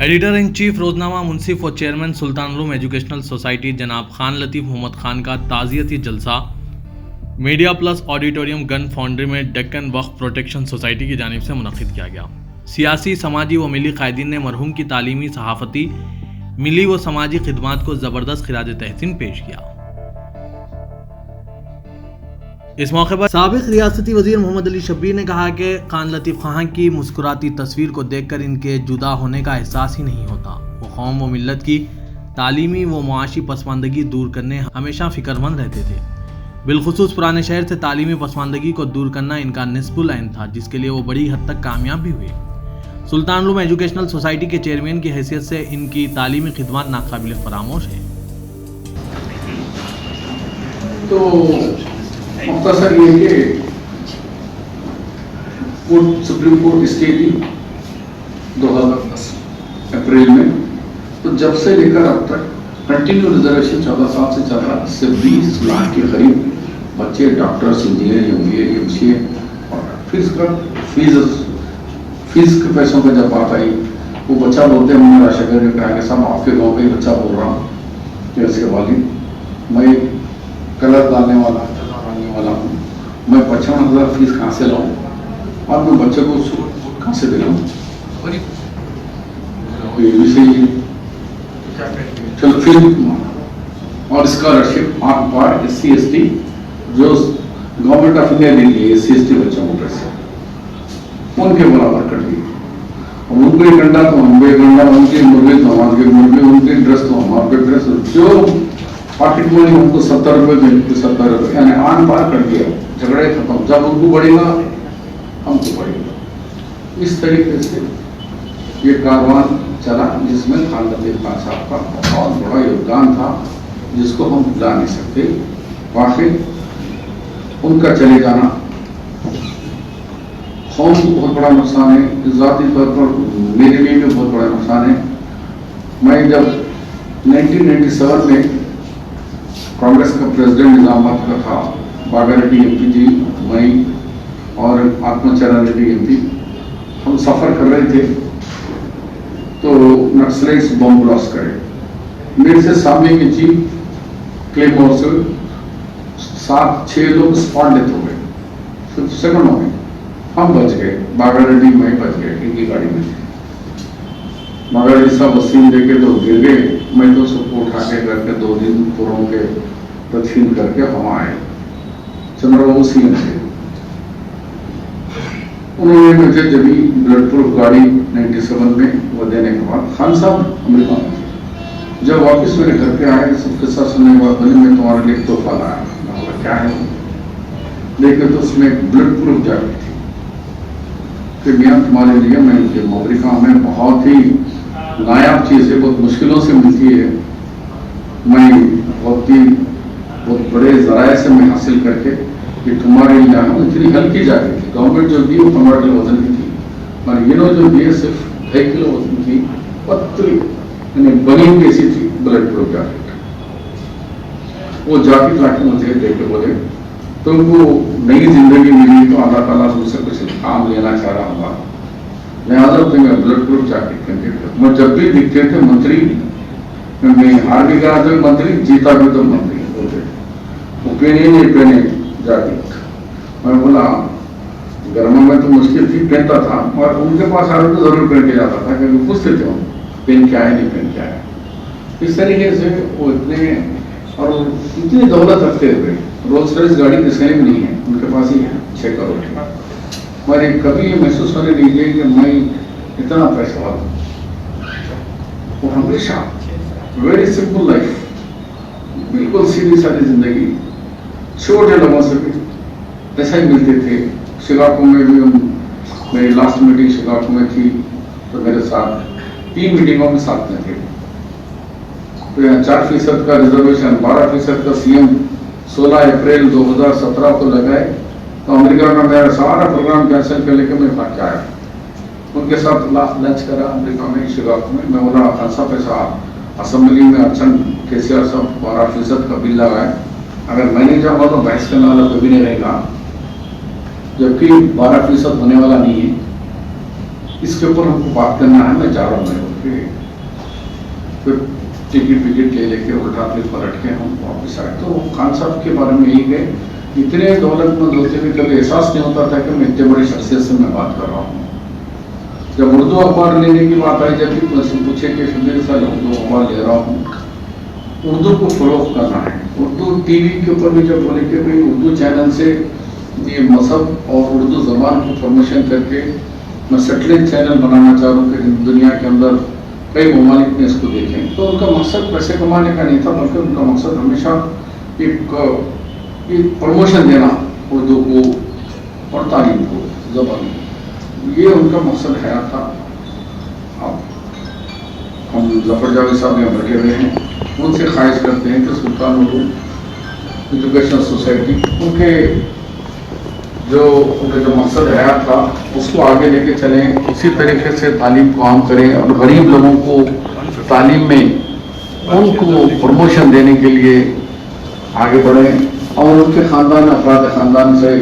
Editor in chief रोजनामा मुंसिफ और chairman सुल्तान room educational society जनाब खान लतीफ़ मोहम्मद खान का ताज़ियती जलसा media plus auditorium gun foundry में डेक्कन वक्फ प्रोटेक्शन सोसाइटी की जानिब से मुनक़िद किया गया। सियासी, समाजी व मिली कायदीन ने मरहूम की तालीमी, सहाफ़ती, मिली व समाजी खिदमात को ज़बरदस्त खिराज तहसीन पेश किया। इस मौके पर साबिक़ रियासती वज़ीर मोहम्मद अली शब्बीर ने कहा कि खान लतीफ़ खान की मुस्कुराती तस्वीर को देखकर इनके जुदा होने का एहसास ही नहीं होता। वो कौम व मिल्लत की तालीमी व मुआशी पसमानदगी दूर करने हमेशा फ़िक्रमंद रहते थे। बिलखुसूस पुराने शहर से तालीमी पसमानदगी को दूर करना इनका निस्बुल ऐन था, जिसके लिए वो बड़ी हद तक कामयाब भी हुए। सुल्तान रूम एजुकेशनल सोसाइटी के चेयरमैन की हैसियत से इनकी तालीमी खिदमत नाकाबिल फरामोश है। तो मुख्तसर ये कि सुप्रीम कोर्ट स्टे थी 2010 अप्रैल में, तो जब से लेकर अब तक कंटिन्यू रिजर्वेशन 14 साल से चल रहा है। इससे 20 लाख के करीब बच्चे डॉक्टर्स, इंजीनियर, MBA, MCA और फीस के पैसों पर जब बात आई, वो बच्चा बोलते हैं मैंने राशकर के कहा कि साहब आपके गाँव का ही बच्चा बोल रहा हूँ कि उसके वालिद मैं कलर डालने वाला हूँ, मैं 55,000 फीस कहाँ से लाऊं और मैं बच्चे को कहाँ से दिलाऊं। ये भी सही है। चलो फिर और स्कॉलरशिप ऑन पार SC ST जो गवर्नमेंट ऑफ इंडिया दे रही है SC ST बच्चों को पैसे उनके बराबर कर दिए। उनके गंडा तो हमारे गंडा, उनके मुर्गे तो हमारे मुर्गे, उनके ड्रेस तो हमारे ड्रेस, जो पॉकेट मनी हमको 70 रुपये 70 रुपये यानी आन पार कर दिया। झगड़े खत्म, जब उनको बढ़ेगा हमको बढ़ेगा। इस तरीके से ये कारवान चला, जिसमें खान लतीफ़ खान साहब का बहुत बड़ा योगदान था, जिसको हम भुला नहीं सकते। वाकई उनका चले जाना कौम को बहुत बड़ा नुकसान है, ज़ाती तौर पर मेरे लिए भी बहुत बड़ा नुकसान है। मैं जब 1997 में कांग्रेस का प्रेसिडेंट निजामाबाद का था, बागारेड्डी MP जी, मैं और आत्माचरण रेड्डी MP हम सफ़र कर रहे थे तो नक्सलाइट्स बम ब्लास्ट करे। मेरे से सामने की जीप क्लेमोर से 7-6 लोग स्पॉट डेथ हो गए, फिर सेकंडों में हम बच गए। बागारेड्डी में बच गए, इनकी गाड़ी में थे। बागारेड्डी साहब वसीम देके तो गिर गए, मैं तो सबको उठा के करके 2 दिन पूरों के तदफीन करके हम आए। चंद्रबाबू CM थे, उन्होंने मुझे जब ब्लड प्रूफ गाड़ी 97 में वो देने के बाद खान साहब अमेरिका में थे। जब वापस मेरे घर पे आए, सब किस्सा सुनने के बाद बोले मैं तुम्हारे लिए तोहफा लाया। मैं बोला क्या है? लेकिन तो उसमें ब्लड प्रूफ जैकेट थी कि मियाँ तुम्हारे लिए मैं अमेरिका में बहुत ही नायाब चीज़ है, बहुत मुश्किलों से मिलती है, मैं बहुत बड़े ज़राए से मैं हासिल करके कि तुम्हारे लिए आया हूँ। इतनी हल्की जैकेट थी, गवर्नमेंट जो दी वो 15 किलो वजन की थी, और ये लोग जो दिए सिर्फ 2.5 किलो वजन की पतली यानी बनी हुई ऐसी थी ब्लड प्रूफ जैकेट। वो जैकेट लाके मुझे देख के बोले तुमको नई जिंदगी मिली तो अल्लाह ताला तुमसे कुछ काम लेना चाह रहा होगा, लिहाजा तुम्हें ब्लड प्रूफ जैकेट पहन। मैं जब भी दिखते थे मंत्री, मैं हार भी गया तो मंत्री, जीता भी तो मंत्री बोलते, वो पहने नहीं पहने जैकेट। मैं बोला गर्मी में तो मुश्किल थी, पहनता था, और उनके पास आगे तो जरूर पहन के जाता था क्योंकि पूछते थे पहन के आए नहीं पहन के आए। इस तरीके से वो इतनी दौलत रखते हुए रोल्स रॉयस गाड़ी किसी भी नहीं है, उनके पास ही है 6 करोड़ की। मैंने कभी ये महसूस होने दीजिए कि मैं इतना पैसा वाला, वो हमेशा वेरी सिंपल लाइफ, बिल्कुल सीधी सादी जिंदगी, छोटे लोगों से भी ऐसा ही मिलते थे। शिकागो में भी मेरी लास्ट मीटिंग शिकागो में थी तो मेरे साथ 3 मीटिंगों में साथ में थे। तो यहाँ 4% का रिजर्वेशन, 12% का CM 16 अप्रैल 2017 को लगाए, तो अमेरिका का मेरा सारा प्रोग्राम कैंसिल कर लेकर मैं भाग के आया। उनके साथ लंच करा अमेरिका में, शिकागो में। मैं बोला खान साहब ऐसा असेंबली में अर्चन KCR साहब 12% का बिल लगाए, अगर मैं नहीं जाऊँगा तो बहस करने वाला कोई भी नहीं रहेगा, जबकि 12% होने वाला नहीं है। इसके ऊपर हमको बात करना है, मैं जा रहा हूँ। फिर टिकट विकेट ले लेके उल्टा पलट के हम वापस आए। तो खान साहब के बारे में यही गए, इतने दौलतमंद होते हुए कभी एहसास नहीं होता था कि मैं इतने बड़ी शख्सियत से मैं बात कर रहा हूँ। जब उर्दू अखबार लेने की बात आई, जब भी मुझसे पूछे कि शबीर साहब उर्दू अखबार ले रहा हूँ, उर्दू को फरोख्त करना है। उर्दू टीवी के ऊपर भी जब बोले कि भाई उर्दू चैनल से ये मजहब और उर्दू ज़बान को प्रमोशन करके मैं सेटेलाइट चैनल बनाना चाह रहा हूँ कि दुनिया के अंदर कई ममालिक में इसको देखें, तो उनका मकसद पैसे कमाने का नहीं था, बल्कि उनका मकसद हमेशा एक प्रमोशन देना उर्दू को और तालीम को, ज़बान, ये उनका मकसद है था। अब हम जफर जावेद साहब यहाँ बैठे हुए हैं, उनसे ख्वाहिश करते हैं कि सुल्तान उर्दू एजुकेशनल सोसाइटी उनके जो मकसद हयात था उसको आगे लेके चलें, उसी तरीके से तालीम को आम करें और गरीब लोगों को तालीम में उनको प्रमोशन देने के लिए आगे बढ़ें। और उनके ख़ानदान अफराद ख़ानदान से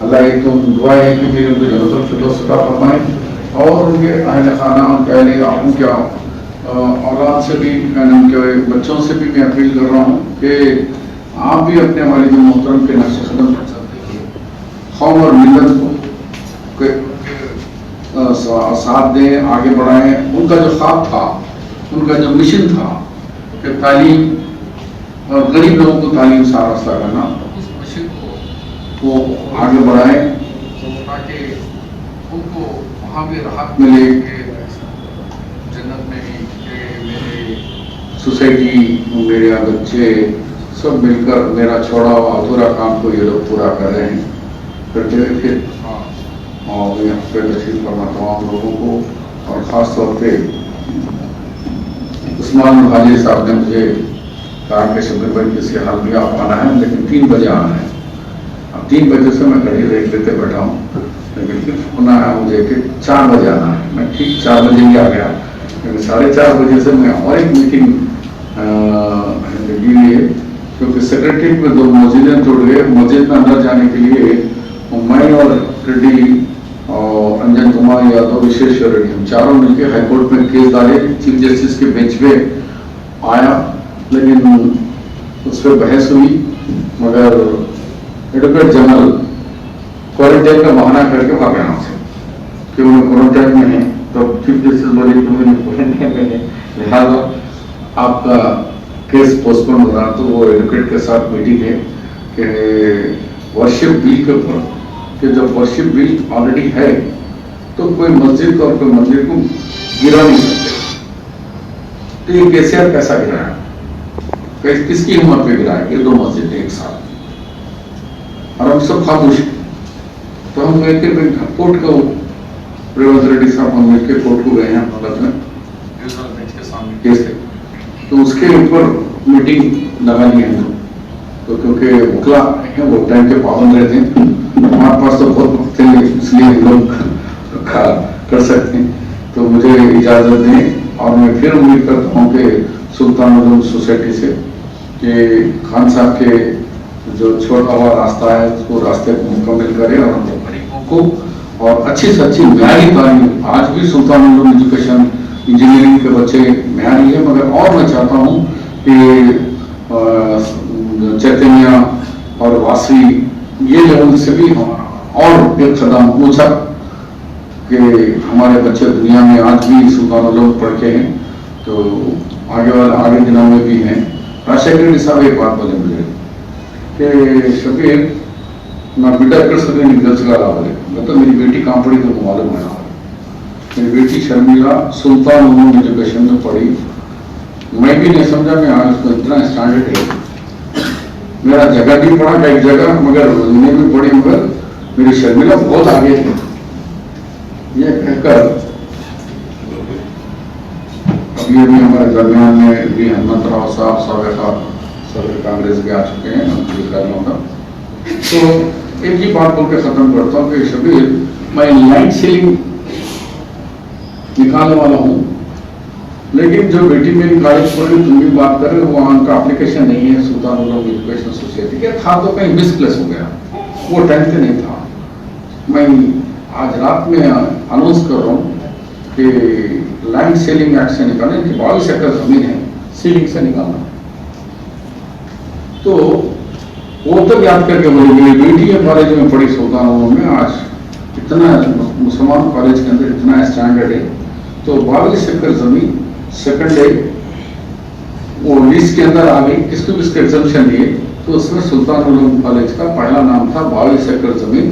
अल्लाह एक तो दुआ है कि मेरे उनके जन्नतुल फिरदौस अता फरमाएं और उनके अहल खाना उनके औलाद से भी, उनके बच्चों से भी मैं अपील कर रहा हूँ कि आप भी अपने वालिद मोहतरम के नक्श कदम पर चलते कौम और मिल्लत को साथ दें, आगे बढ़ाएं। उनका जो ख्वाब था, उनका जो मिशन था कि तालीम और गरीब लोगों को तालीम सा रास्ता करना, इस मिशन को आगे बढ़ाएं ताकि उनको वहाँ भी राहत मिले कि जन्नत में भी मेरे सोसाइटी, मेरे बच्चे सब मिलकर मेरा छोड़ा हुआ अधूरा काम को ये लोग पूरा कर रहे हैं। करते हुए फिर और यहाँ पे तशरीफ फरमा तमाम लोगों को और ख़ास तौर पे उस्मान हाजी साहब ने मुझे कहा कि शबीर भाई किसी हाल में आप आना है, लेकिन 3 बजे आना है। अब 3 बजे से मैं घड़ी रेट लेते बैठा हूँ, लेकिन फिर फोन आया मुझे कि 4 बजे आना है। मैं ठीक 4 बजे ही आ गया, लेकिन 4:30 बजे से मैं और एक मीटिंग लगी हुई है, क्योंकि सेक्रेटरीट में 2 मस्जिदें जुड़ गए। मस्जिद में अंदर जाने के लिए मैं और रेड्डी और अंजन कुमार यादव, विश्वेश्वर रेड्डी, हम चारों मिलकर हाईकोर्ट में केस डाले। चीफ जस्टिस के बेंच पे आया, लेकिन उस पर बहस हुई, मगर एडवोकेट जनरल क्वारंटाइन का बहाना करके भाग गया हमसे कि उन्हें क्वारंटाइन में है। तो चीफ जस्टिस बोले कि उन्हें क्वारंटाइन में है, लिहाजा आपका केस पोस्टपोन हो रहा। तो वो एडवोकेट के साथ मीटिंग है कि वर्शिप बिल के ऊपर, कि जब वर्शिप बिल ऑलरेडी है तो कोई मस्जिद और कोई मंदिर को गिरा नहीं सकते। तो ये केसीआर कैसा गिरा है, किसकी हिम्मत पे गिरा है? ये 2 मस्जिद एक साथ, और हम सब खामोश। तो हम गए थे कोर्ट को, रेवंत रेड्डी साहब हम मिलकर कोर्ट को गए हैं अदालत में, बेंच के सामने केस है, तो उसके ऊपर मीटिंग लगा ली है। तो क्योंकि वकला है वो टाइम के पाबंद रहते हैं, हमारे पास तो बहुत वक्त है, इसलिए हम लोग कर सकते हैं। तो मुझे इजाज़त दें और मैं फिर उम्मीद करता हूँ कि सुल्तान उर्दू सोसाइटी से कि खान साहब के जो छोटा हुआ रास्ता है उसको रास्ते को मुकम्मल करें और हम गरीबों को और अच्छी से अच्छी म्यारी तालीम। आज भी सुल्तान उर्दू एजुकेशन इंजीनियरिंग के बच्चे म्यारी है, मगर और मैं चाहता हूँ कि चैतन्य और वासी ये लोगों से भी और एक कदम ऊंचा कि हमारे बच्चे दुनिया में आज भी सुल्तान उर्दू पढ़ के हैं, तो आगे दिनों में भी हैं। राजशेखर साहब एक बात बोले मुझे कि शबीर ना बेटा कर सके निकल सका बोले, मतलब मेरी बेटी कहाँ पढ़ी तो मालूम है। मेरी बेटी शर्मिला सुल्तान उर्दू एजुकेशन में पढ़ी, मैं भी नहीं समझा मैं आज उसको इतना स्टैंडर्ड है। मेरा जगह भी पढ़ा एक जगह, मगर उन्हें भी पढ़ी, मगर मेरी शर्मिला बहुत आगे थी। ये कहकर अभी अभी हमारे दरमियान में भी हनुमत राव साहब सदर कांग्रेस के आ चुके हैं, का। तो एक ही बात बोल के खत्म करता हूँ कि शबीर, मैं लाइट सेलिंग निकालने वाला हूँ, लेकिन जो बेटी मेरी कॉलेज पढ़ रही तुम भी बात कर रहे हो, वहाँ का एप्लीकेशन नहीं है सुल्तान उर्दू एजुकेशन सोसाइटी के, था तो कहीं मिसप्लेस हो गया, वो 10th नहीं था। मैं आज रात में अनाउंस कर रहा हूँ कि लैंड सीलिंग एक्ट से निकालें कि 22 एकड़ जमीन है सीलिंग से निकालना। तो वो तक याद करके बोली मेरी बेटी है कॉलेज में पढ़ी सुल्तानपुर में, आज इतना मुसलमान कॉलेज के अंदर इतना स्टैंडर्ड है, तो 22 एकड़ जमीन सेकंड डे वो लिस्ट के अंदर आ गई, किसको किसके एग्जम्पशन दिए, तो उसमें सुल्तान कॉलेज का पहला नाम था। 22 एकड़ जमीन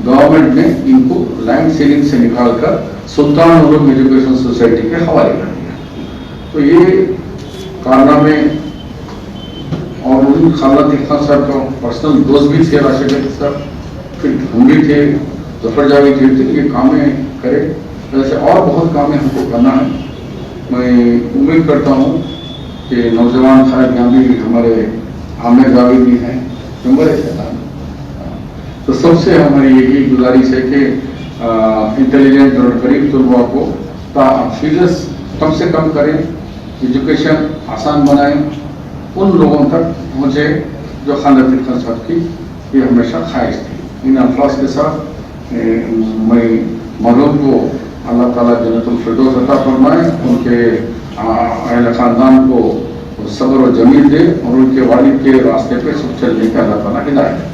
गवर्नमेंट ने इनको लैंड सीलिंग से निकालकर सुल्तान एजुकेशन सोसाइटी के हवाले कर दिया। तो ये कारनामे, और उन खान लतीफ खान साहब का पर्सनल दोस्त भी थे राशिद अली साहब, फिर हम भी थे, जफर जावेद थे, तो ये कामें करे, ऐसे और बहुत कामें हमको करना है। मैं उम्मीद करता हूँ कि नौजवान खालिद गांधी हमारे आमिर जावेद भी हैं, नंबर है। तो सबसे हमारी यही गुजारिश है कि इंटेलिजेंट और गरीब तलबा को फीस कम से कम करें, एजुकेशन आसान बनाएं, उन लोगों तक पहुँचे जो खान लतीफ खान साहब की ये हमेशा ख्वाहिश थी। इन अल्फाज के साथ मैं मरहूम को अल्लाह ताला जन्नतुल फिरदौस अता फरमाए, उनके अहले ख़ानदान को सब्र और जमील दे और उनके वालिद के रास्ते पे सब चलने का अल्लाह ताला हिदायत।